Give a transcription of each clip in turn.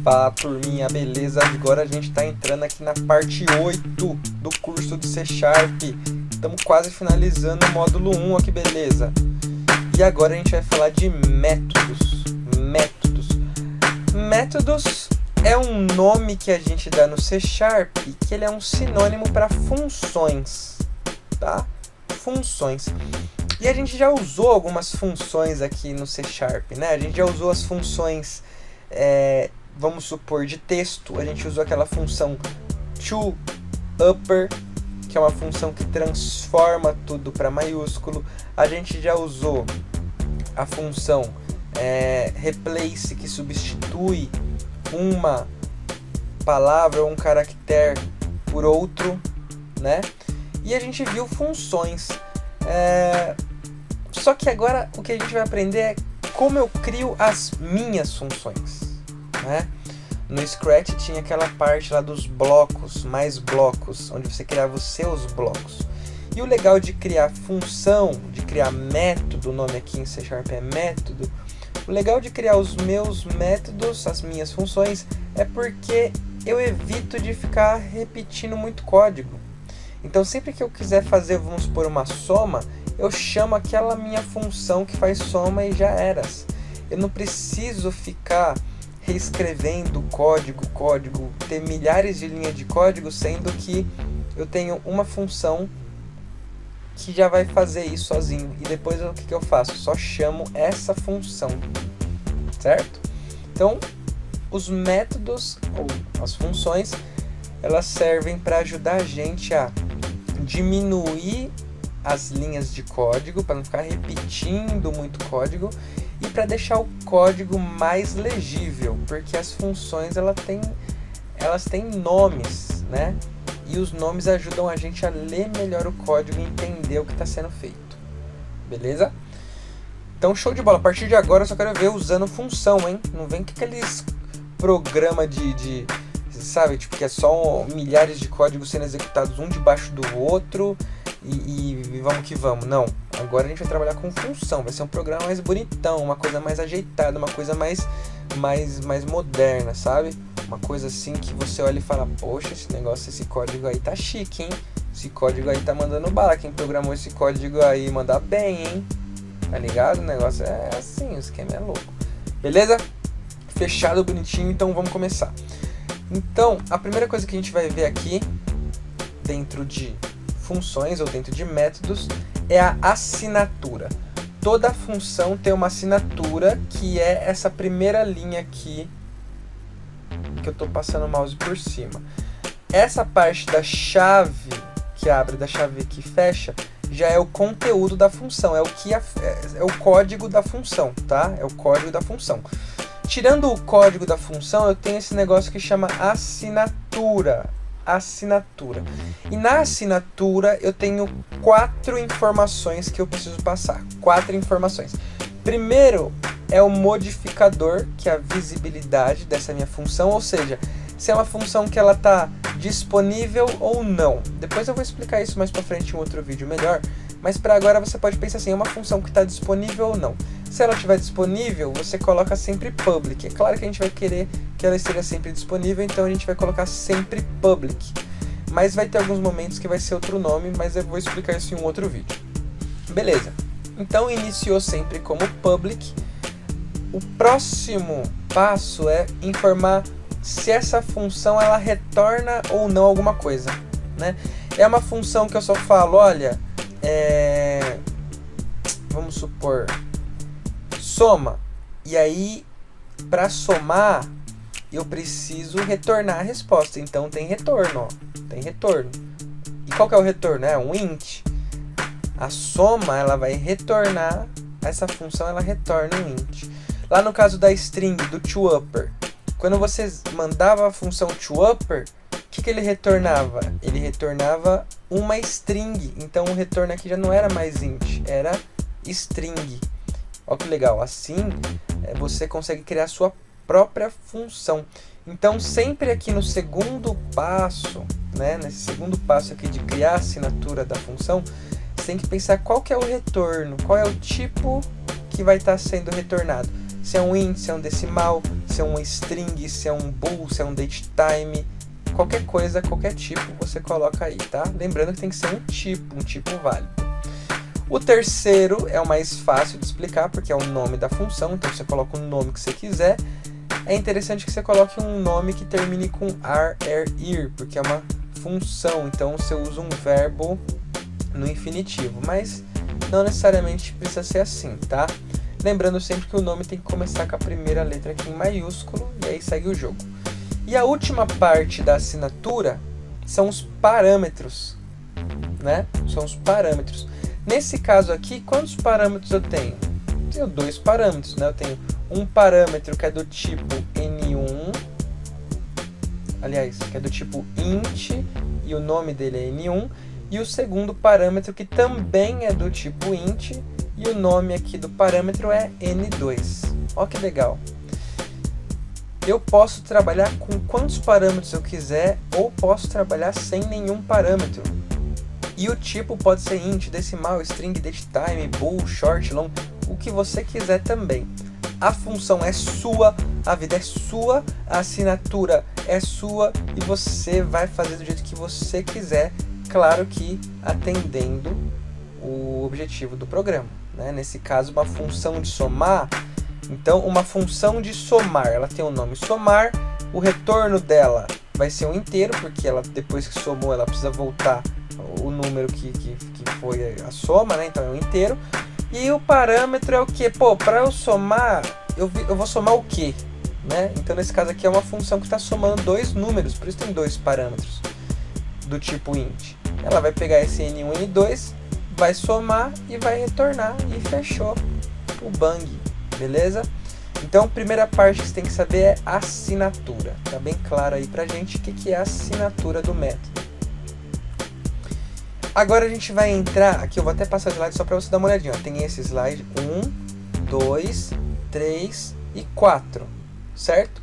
Fala turminha, beleza? Agora a gente está entrando aqui na parte 8 do curso de C Sharp. Estamos quase finalizando o módulo 1 aqui, beleza? E agora a gente vai falar de métodos. Métodos é um nome que a gente dá no C Sharp, que ele é um sinônimo para funções, tá? Funções. E a gente já usou algumas funções aqui no C Sharp, né? A gente já usou as funções, vamos supor, de texto. A gente usou aquela função toUpper, que é uma função que transforma tudo para maiúsculo. A gente já usou a função replace, que substitui uma palavra ou um caractere por outro, né? E a gente viu funções. Só que agora o que a gente vai aprender é como eu crio as minhas funções, né? No Scratch tinha aquela parte lá dos blocos, mais blocos, onde você criava os seus blocos. E o legal de criar função, de criar método, o nome aqui em C Sharp é método, o legal de criar os meus métodos, as minhas funções, é porque eu evito de ficar repetindo muito código. Então sempre que eu quiser fazer, vamos supor, uma soma, eu chamo aquela minha função que faz soma e já era. Eu não preciso ficar reescrevendo código, ter milhares de linhas de código, sendo que eu tenho uma função que já vai fazer isso sozinho. E depois o que eu faço? Só chamo essa função, certo? Então, os métodos ou as funções, elas servem para ajudar a gente a diminuir as linhas de código, para não ficar repetindo muito código, e para deixar o código mais legível, porque as funções elas têm nomes, né? E os nomes ajudam a gente a ler melhor o código e entender o que está sendo feito, beleza? Então show de bola, a partir de agora eu só quero ver usando função, hein? Não vem com aqueles programas de sabe, tipo, que é só milhares de códigos sendo executados um debaixo do outro e vamos que vamos. Não, agora a gente vai trabalhar com função, vai ser um programa mais bonitão, uma coisa mais ajeitada, uma coisa mais moderna, sabe? Uma coisa assim que você olha e fala, poxa, esse código aí tá chique, hein? Esse código aí tá mandando bala, quem programou esse código aí manda bem, hein? Tá ligado? O negócio é assim, o esquema é louco. Beleza? Fechado, bonitinho, então vamos começar. Então, a primeira coisa que a gente vai ver aqui, dentro de funções ou dentro de métodos, é a assinatura. Toda função tem uma assinatura, que é essa primeira linha aqui, que eu estou passando o mouse por cima. Essa parte da chave que abre, da chave que fecha, já é o conteúdo da função, é o código da função, tá? É o código da função. Tirando o código da função, eu tenho esse negócio que chama assinatura. E na assinatura eu tenho 4 informações que eu preciso passar. 4 informações. Primeiro é o modificador, que é a visibilidade dessa minha função, ou seja, se é uma função que ela está disponível ou não. Depois eu vou explicar isso mais para frente em outro vídeo melhor, mas para agora você pode pensar assim, é uma função que está disponível ou não. Se ela estiver disponível, você coloca sempre public. É claro que a gente vai querer que ela esteja sempre disponível, então a gente vai colocar sempre public. Mas vai ter alguns momentos que vai ser outro nome, mas eu vou explicar isso em um outro vídeo. Beleza. Então iniciou sempre como public. O próximo passo é informar se essa função ela retorna ou não alguma coisa, né? É uma função que eu só falo, olha, vamos supor, soma. E aí, para somar, eu preciso retornar a resposta. Então tem retorno, ó. Tem retorno. E qual que é o retorno? É um int. A soma, ela vai retornar, essa função ela retorna um int. Lá no caso da string, do toUpper, quando você mandava a função toUpper, o que ele retornava? Ele retornava uma string. Então o retorno aqui já não era mais int, era string. Olha que legal, assim você consegue criar a sua própria função. Então sempre aqui no segundo passo, né, nesse segundo passo aqui de criar a assinatura da função, você tem que pensar qual que é o retorno, qual é o tipo que vai estar sendo retornado. Se é um int, se é um decimal, se é um string, se é um bool, se é um datetime, qualquer coisa, qualquer tipo você coloca aí, tá? Lembrando que tem que ser um tipo válido. O terceiro é o mais fácil de explicar, porque é o nome da função, então você coloca o nome que você quiser. É interessante que você coloque um nome que termine com ir, porque é uma função, então você usa um verbo no infinitivo, mas não necessariamente precisa ser assim, tá? Lembrando sempre que o nome tem que começar com a primeira letra aqui em maiúsculo, e aí segue o jogo. E a última parte da assinatura são os parâmetros, né? São os parâmetros. Nesse caso aqui, quantos parâmetros eu tenho? Eu tenho 2 parâmetros, né? Eu tenho um parâmetro que é do tipo N1, aliás, que é do tipo int, e o nome dele é N1, e o segundo parâmetro que também é do tipo int, e o nome aqui do parâmetro é N2. Olha que legal. Eu posso trabalhar com quantos parâmetros eu quiser, ou posso trabalhar sem nenhum parâmetro. E o tipo pode ser int, decimal, string, datetime, bool, short, long, o que você quiser também. A função é sua, a vida é sua, a assinatura é sua e você vai fazer do jeito que você quiser, claro que atendendo o objetivo do programa, né? Nesse caso, uma função de somar. Então, uma função de somar, ela tem o nome somar, o retorno dela vai ser um inteiro, porque ela, depois que somou, ela precisa voltar o número que foi a soma, né? Então é um inteiro. E o parâmetro é o que? Pô, para eu somar, eu vou somar o quê? Né? Então nesse caso aqui é uma função que está somando 2 números, por isso tem 2 parâmetros do tipo int. Ela vai pegar esse N1 e N2, vai somar e vai retornar e fechou o bang, beleza? Então a primeira parte que você tem que saber é assinatura. Tá bem claro aí pra gente o que é a assinatura do método. Agora a gente vai entrar, aqui eu vou até passar o slide só para você dar uma olhadinha. Tem esse slide 1, 2, 3 e 4, certo?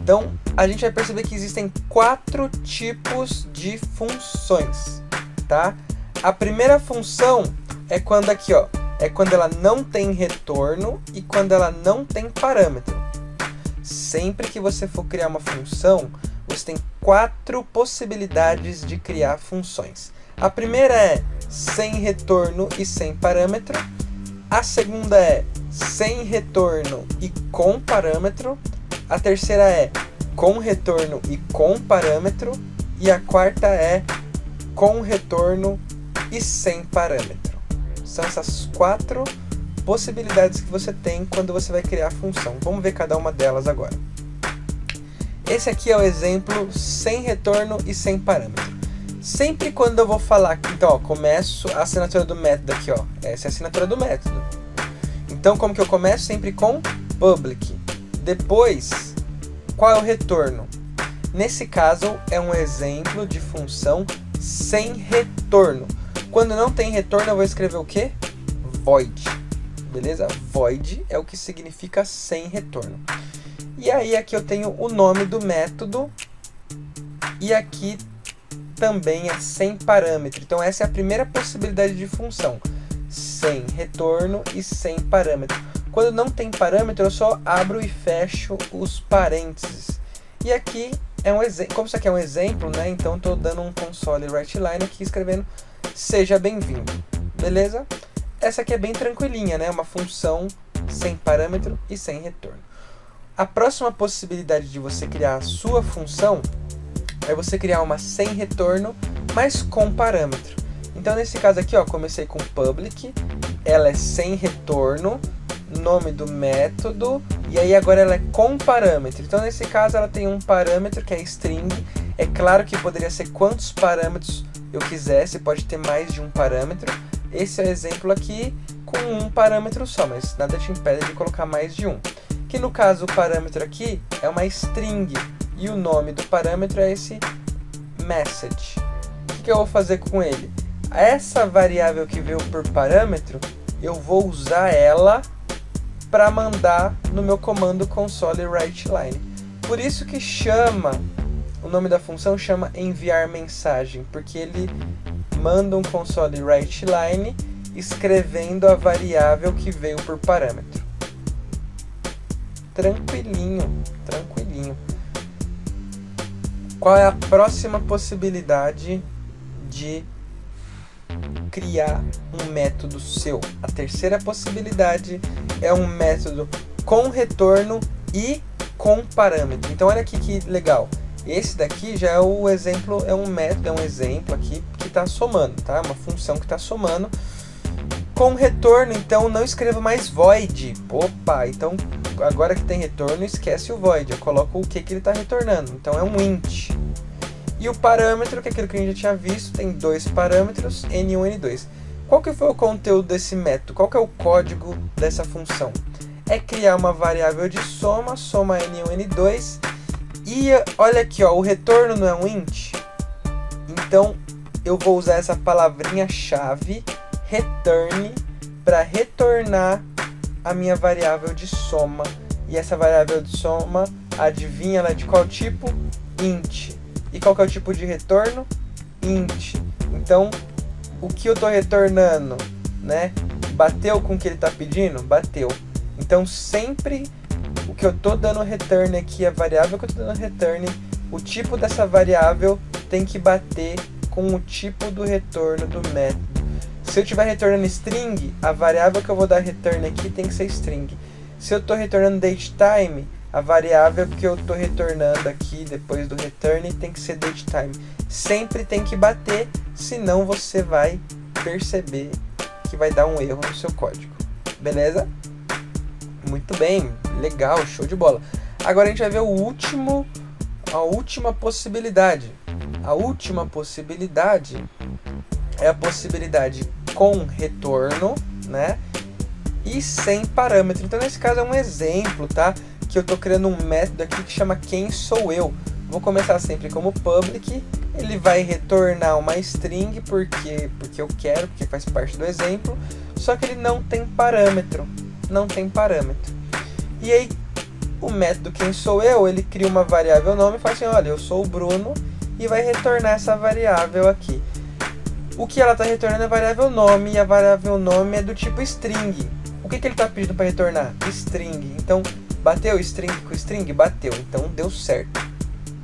Então a gente vai perceber que existem 4 tipos de funções, tá? A primeira função é quando aqui, ó, é quando ela não tem retorno e quando ela não tem parâmetro. Sempre que você for criar uma função, você tem 4 possibilidades de criar funções. A primeira é sem retorno e sem parâmetro. A segunda é sem retorno e com parâmetro. A terceira é com retorno e com parâmetro. E a quarta é com retorno e sem parâmetro. São essas 4 possibilidades que você tem quando você vai criar a função. Vamos ver cada uma delas agora. Esse aqui é o exemplo sem retorno e sem parâmetro. Sempre quando eu vou falar, então, ó, começo a assinatura do método aqui, ó. Essa é a assinatura do método. Então, como que eu começo? Sempre com public. Depois, qual é o retorno? Nesse caso, é um exemplo de função sem retorno. Quando não tem retorno, eu vou escrever o quê? Void. Beleza? Void é o que significa sem retorno. E aí, aqui eu tenho o nome do método. E aqui também é sem parâmetro. Então essa é a primeira possibilidade de função, sem retorno e sem parâmetro. Quando não tem parâmetro, eu só abro e fecho os parênteses. E aqui é um exemplo, como isso aqui é um exemplo, né? Então estou dando um console writeline aqui escrevendo seja bem-vindo, beleza? Essa aqui é bem tranquilinha, né? Uma função sem parâmetro e sem retorno. A próxima possibilidade de você criar a sua função é você criar uma sem retorno, mas com parâmetro. Então nesse caso aqui, ó, comecei com public, ela é sem retorno, nome do método, e aí agora ela é com parâmetro. Então nesse caso ela tem um parâmetro que é string. É claro que poderia ser quantos parâmetros eu quisesse, pode ter mais de um parâmetro. Esse é o exemplo aqui com um parâmetro só, mas nada te impede de colocar mais de um. Que no caso o parâmetro aqui é uma string. E o nome do parâmetro é esse message. O que eu vou fazer com ele? Essa variável que veio por parâmetro, eu vou usar ela para mandar no meu comando console writeline. Por isso que o nome da função chama enviar mensagem, porque ele manda um console writeline escrevendo a variável que veio por parâmetro. tranquilinho, tranquilinho. Qual é a próxima possibilidade de criar um método seu? A terceira possibilidade é um método com retorno e com parâmetro. Então olha aqui que legal. Esse daqui já é o exemplo, é um método, é um exemplo aqui que está somando, tá? Uma função que está somando. Com retorno, então não escrevo mais void. Opa, então agora que tem retorno, esquece o void. Eu coloco o que ele está retornando. Então é um int. E o parâmetro, que é aquilo que a gente já tinha visto, tem dois parâmetros, n1 e n2. Qual que foi o conteúdo desse método? Qual que é o código dessa função? É criar uma variável de soma, soma n1 e n2. E olha aqui, ó, o retorno não é um int. Então eu vou usar essa palavrinha-chave return para retornar a minha variável de soma. E essa variável de soma, adivinha ela é de qual tipo? Int. E qual que é o tipo de retorno? Int. Então, o que eu estou retornando, né? Bateu com o que ele está pedindo? Bateu. Então, sempre o que eu estou dando return aqui, a variável que eu estou dando return, o tipo dessa variável tem que bater com o tipo do retorno do método. Se eu estiver retornando string, a variável que eu vou dar return aqui tem que ser string. Se eu estou retornando datetime, a variável que eu estou retornando aqui depois do return tem que ser datetime. Sempre tem que bater, senão você vai perceber que vai dar um erro no seu código. Beleza? Muito bem, legal, show de bola. Agora a gente vai ver a última possibilidade. A última possibilidade é a possibilidade com retorno, né? E sem parâmetro. Então nesse caso é um exemplo, tá? Que eu estou criando um método aqui que chama quem sou eu. Vou começar sempre como public. Ele vai retornar uma string porque eu quero, porque faz parte do exemplo. Só que ele não tem parâmetro. Não tem parâmetro. E aí o método quem sou eu, ele cria uma variável nome e fala assim, olha, eu sou o Bruno, e vai retornar essa variável aqui. O que ela está retornando é a variável nome, e a variável nome é do tipo string. O que ele está pedindo para retornar? String. Então, bateu string com string? Bateu. Então, deu certo.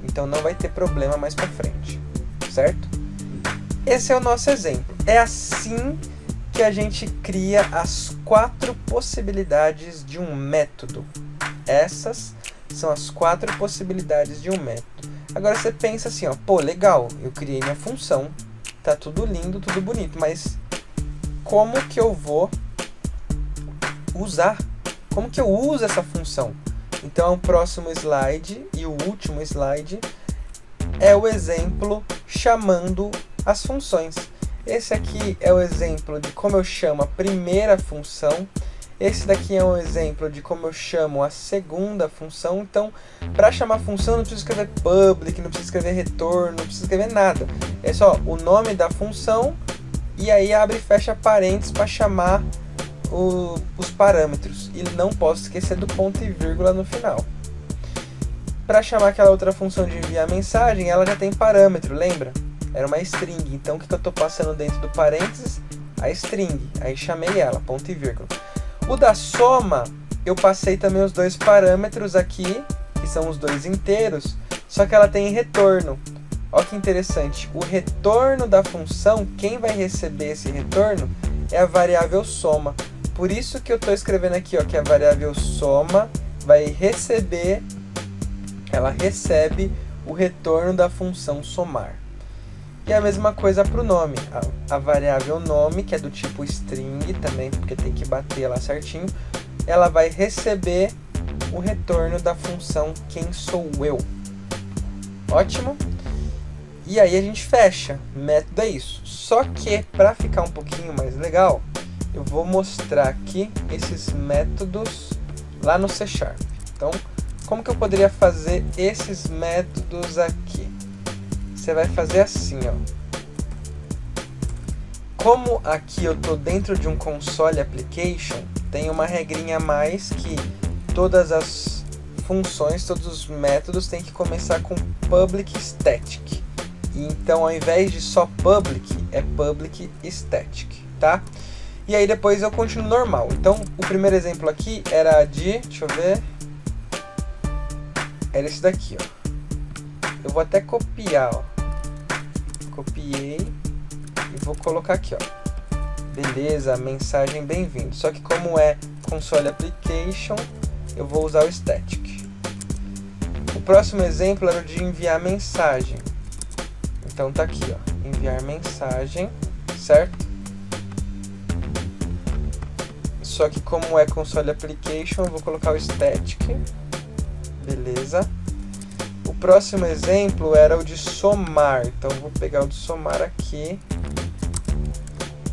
Então, não vai ter problema mais para frente. Certo? Esse é o nosso exemplo. É assim que a gente cria as 4 possibilidades de um método. Essas são as 4 possibilidades de um método. Agora, você pensa assim, ó, pô, legal, eu criei minha função, tá tudo lindo, tudo bonito, mas como que eu vou usar? Como que eu uso essa função? Então, o próximo slide e o último slide é o exemplo chamando as funções. Esse aqui é o exemplo de como eu chamo a primeira função. Esse daqui é um exemplo de como eu chamo a segunda função. Então, para chamar a função, não precisa escrever public, não precisa escrever retorno, não precisa escrever nada. É só o nome da função e aí abre e fecha parênteses para chamar os parâmetros. E não posso esquecer do ponto e vírgula no final. Para chamar aquela outra função de enviar mensagem, ela já tem parâmetro, lembra? Era uma string. Então, o que eu estou passando dentro do parênteses? A string. Aí chamei ela, ponto e vírgula. O da soma, eu passei também os 2 parâmetros aqui, que são os 2 inteiros, só que ela tem retorno. Olha que interessante, o retorno da função, quem vai receber esse retorno é a variável soma. Por isso que eu estou escrevendo aqui, ó, que a variável soma vai receber, ela recebe o retorno da função somar. E a mesma coisa para o nome, a variável nome, que é do tipo string também, porque tem que bater lá certinho, ela vai receber o retorno da função quem sou eu. Ótimo? E aí a gente fecha, método é isso. Só que, para ficar um pouquinho mais legal, eu vou mostrar aqui esses métodos lá no C#. Então, como que eu poderia fazer esses métodos aqui? Você vai fazer assim, ó. Como aqui eu estou dentro de um console application, tem uma regrinha a mais que todas as funções, todos os métodos têm que começar com public static. Então, ao invés de só public, é public static, tá? E aí depois eu continuo normal. Então, o primeiro exemplo aqui era de, deixa eu ver, era esse daqui, ó. Eu vou até copiar, ó. Copiei e vou colocar aqui, ó. Beleza, mensagem bem-vindo. Só que como é console application, eu vou usar o static. O próximo exemplo era o de enviar mensagem. Então tá aqui, ó. Enviar mensagem, certo? Só que como é console application, eu vou colocar o static. Beleza. O próximo exemplo era o de somar. Então eu vou pegar o de somar aqui.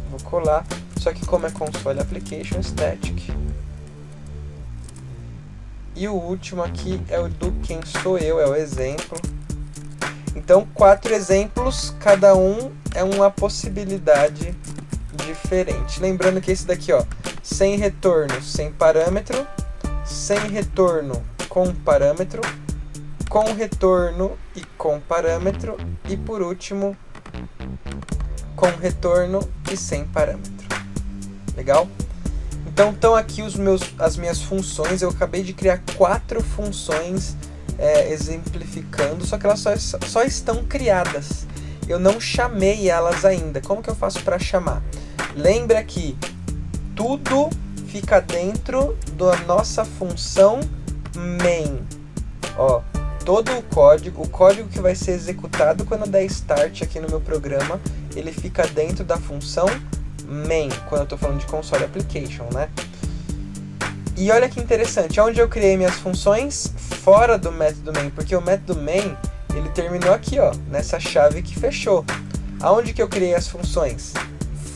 Vou colar. Só que como é console application, static. E o último aqui é o do quem sou eu, é o exemplo. Então 4 exemplos, cada um é uma possibilidade diferente. Lembrando que esse daqui, ó, sem retorno, sem parâmetro, sem retorno, com parâmetro, com retorno e com parâmetro, e por último, com retorno e sem parâmetro. Legal? Então estão aqui as minhas funções. Eu acabei de criar 4 funções exemplificando, só que elas só estão criadas. Eu não chamei elas ainda. Como que eu faço para chamar? Lembra que tudo fica dentro da nossa função main. Ó, todo o código que vai ser executado quando der start aqui no meu programa, ele fica dentro da função main, quando eu estou falando de console application, né? E olha que interessante, onde eu criei minhas funções? Fora do método main, porque o método main, ele terminou aqui, ó, nessa chave que fechou. Aonde que eu criei as funções?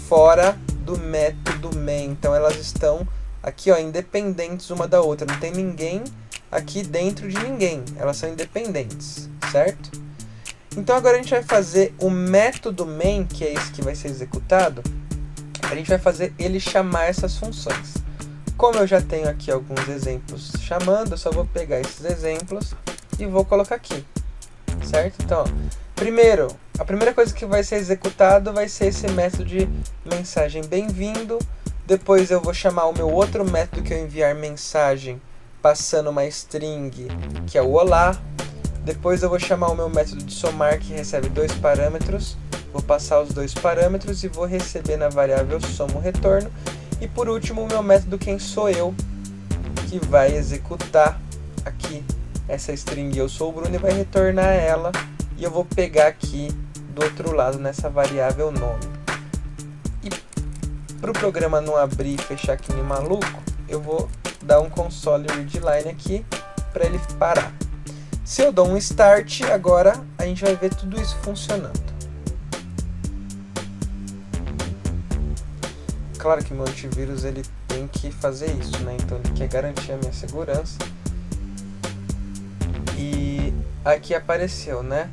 Fora do método main, então elas estão aqui, ó, independentes uma da outra, não tem ninguém aqui dentro de ninguém, elas são independentes, certo? Então agora a gente vai fazer o método main, que é esse que vai ser executado, a gente vai fazer ele chamar essas funções. Como eu já tenho aqui alguns exemplos chamando, eu só vou pegar esses exemplos e vou colocar aqui, certo? Então, ó, a primeira coisa que vai ser executado vai ser esse método de mensagem bem-vindo. Depois eu vou chamar o meu outro método que é enviar mensagem passando uma string, que é o olá. Depois eu vou chamar o meu método de somar, que recebe 2 parâmetros. Vou passar os 2 parâmetros e vou receber na variável soma o retorno. E por último, o meu método quem sou eu, que vai executar aqui essa string eu sou o Bruno e vai retornar ela. E eu vou pegar aqui do outro lado nessa variável nome. E para o programa não abrir e fechar aqui nem maluco, eu vou dar um console readline aqui para ele parar. Se eu dou um start, agora a gente vai ver tudo isso funcionando. Claro que meu antivírus ele tem que fazer isso, né? Então ele quer garantir a minha segurança. E aqui apareceu, né?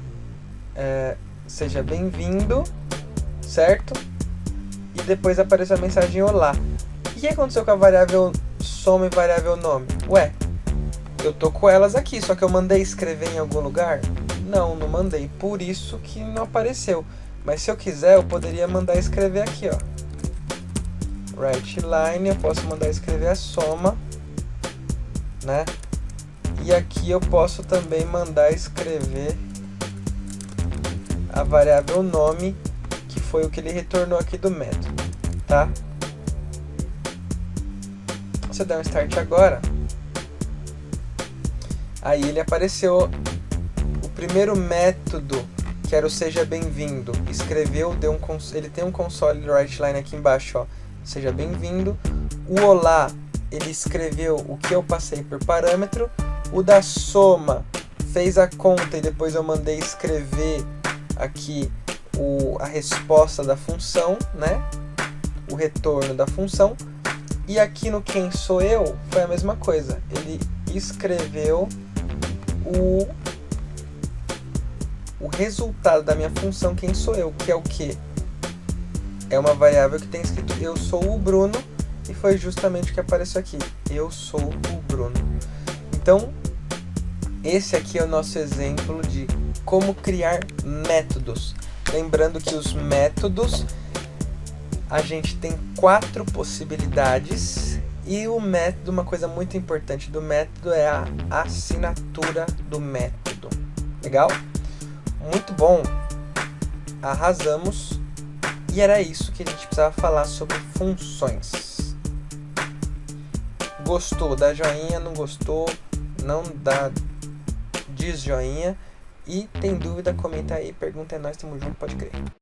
Seja bem-vindo, certo? E depois apareceu a mensagem olá. E o que aconteceu com a variável soma e variável nome? Ué, eu tô com elas aqui, só que eu mandei escrever em algum lugar? Não mandei, por isso que não apareceu. Mas se eu quiser, eu poderia mandar escrever aqui, ó. Write line, eu posso mandar escrever a soma, né? E aqui eu posso também mandar escrever a variável nome, que foi o que ele retornou aqui do método, tá? Se eu der um start agora, aí ele apareceu o primeiro método, que era o seja bem-vindo, escreveu, ele tem um console write line aqui embaixo, ó, seja bem-vindo. O olá, ele escreveu o que eu passei por parâmetro. O da soma fez a conta e depois eu mandei escrever aqui a resposta da função, né? O retorno da função. E aqui no quem sou eu, foi a mesma coisa. Ele escreveu o resultado da minha função quem sou eu, que é o quê? É uma variável que tem escrito eu sou o Bruno, e foi justamente o que apareceu aqui, eu sou o Bruno. Então, esse aqui é o nosso exemplo de como criar métodos. Lembrando que os métodos, a gente tem 4 possibilidades, E o método, uma coisa muito importante do método é a assinatura do método. Legal? Muito bom. Arrasamos. E era isso que a gente precisava falar sobre funções. Gostou? Dá joinha. Não gostou? Não dá. Diz joinha. E tem dúvida? Comenta aí. Pergunta é nós. Tamo junto. Pode crer.